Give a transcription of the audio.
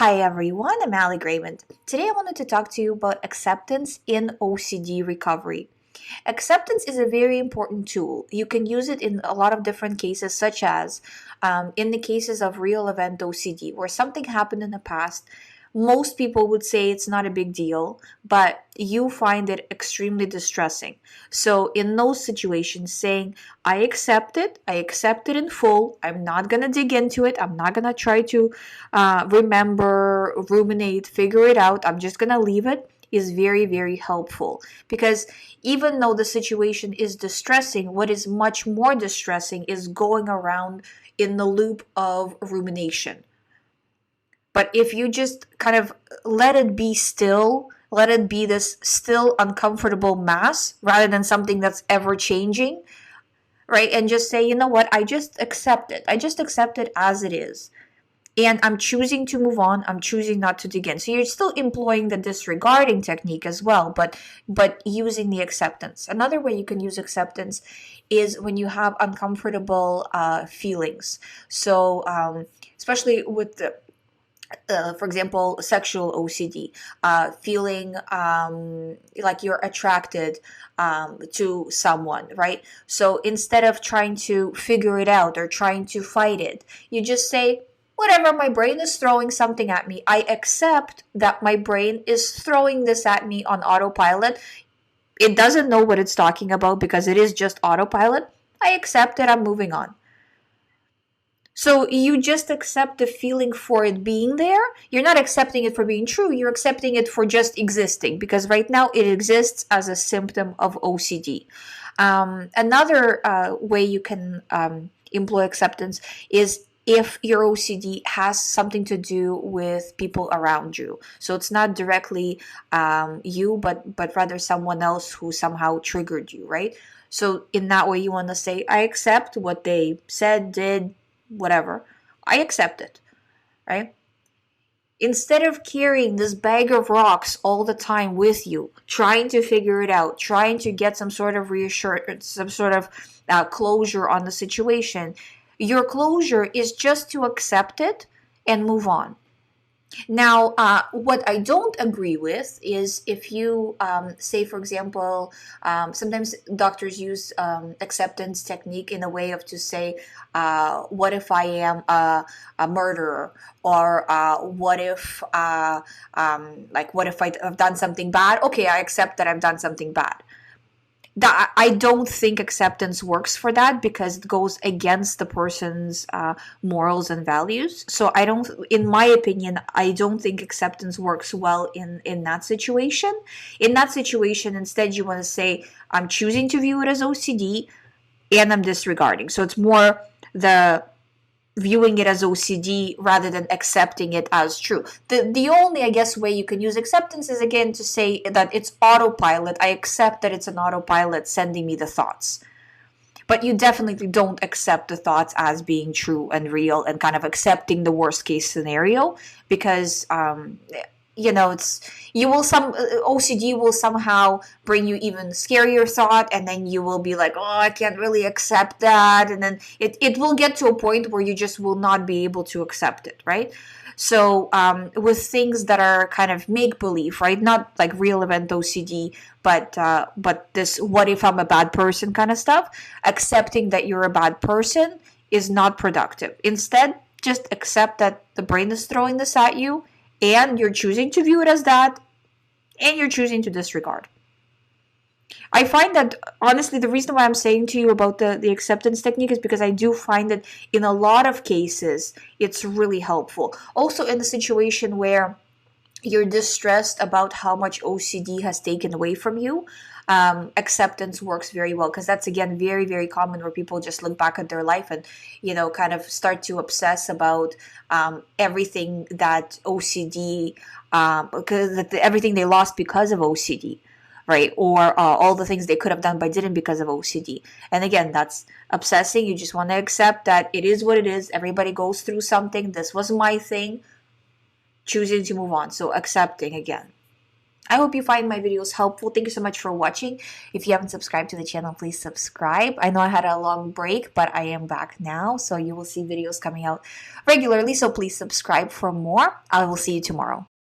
Hi everyone, I'm GREYMOND. Today I wanted to talk to you about acceptance in OCD recovery. Acceptance is a very important tool. You can use it in a lot of different cases, such as in the cases of real event OCD, where something happened in the past. Most people would say it's not a big deal, but you find it extremely distressing. So, in those situations, saying, I accept it in full, I'm not going to dig into it, I'm not going to try to remember, ruminate, figure it out, I'm just going to leave it, is very, very helpful. Because even though the situation is distressing, what is much more distressing is going around in the loop of rumination. But if you just kind of let it be still, let it be this still uncomfortable mass rather than something that's ever changing, right? And just say, you know what, I just accept it. I just accept it as it is. And I'm choosing to move on. I'm choosing not to dig in. So you're still employing the disregarding technique as well, but using the acceptance. Another way you can use acceptance is when you have uncomfortable feelings. So especially with the for example, sexual OCD, feeling like you're attracted to someone, right? So instead of trying to figure it out or trying to fight it, you just say, whatever, my brain is throwing something at me. I accept that my brain is throwing this at me on autopilot. It doesn't know what it's talking about because it is just autopilot. I accept it. I'm moving on. So you just accept the feeling for it being there. You're not accepting it for being true. You're accepting it for just existing because right now it exists as a symptom of OCD. Another way you can employ acceptance is if your OCD has something to do with people around you. So it's not directly you, but rather someone else who somehow triggered you, right? So in that way, you want to say, I accept what they said, did, whatever. I accept it, right? Instead of carrying this bag of rocks all the time with you, trying to figure it out, trying to get some sort of reassurance, some sort of closure on the situation, your closure is just to accept it and move on. Now, what I don't agree with is if you say, for example, sometimes doctors use acceptance technique in a way of to say, what if I am a murderer? Or what if, what if I've done something bad? Okay, I accept that I've done something bad. I don't think acceptance works for that because it goes against the person's morals and values. So I don't, in my opinion, I don't think acceptance works well in that situation. In that situation, instead, you want to say, I'm choosing to view it as OCD and I'm disregarding. So it's more the viewing it as OCD rather than accepting it as true. The only, I guess, way you can use acceptance is again to say that it's autopilot. I accept that it's an autopilot sending me the thoughts. But you definitely don't accept the thoughts as being true and real and kind of accepting the worst case scenario because it's you will some OCD will somehow bring you even scarier thought and then you will be like, oh, I can't really accept that, and then it will get to a point where you just will not be able to accept it, right? So with things that are kind of make believe, right, not like real event OCD, but this what if I'm a bad person kind of stuff, accepting that you're a bad person is not productive. Instead, just accept that the brain is throwing this at you and you're choosing to view it as that, and you're choosing to disregard. I find that, honestly, the reason why I'm saying to you about the acceptance technique is because I do find that in a lot of cases, it's really helpful. Also, in the situation where you're distressed about how much OCD has taken away from you, acceptance works very well because that's again very, very common where people just look back at their life and kind of start to obsess about everything that OCD because everything they lost because of OCD, right? Or all the things they could have done but didn't because of OCD. And again, that's obsessing. You just want to accept that it is what it is. Everybody goes through something. This was my thing. Choosing to move on. So accepting again. I hope you find my videos helpful. Thank you so much for watching. If you haven't subscribed to the channel, please subscribe. I know I had a long break, but I am back now, so you will see videos coming out regularly. So please subscribe for more. I will see you tomorrow.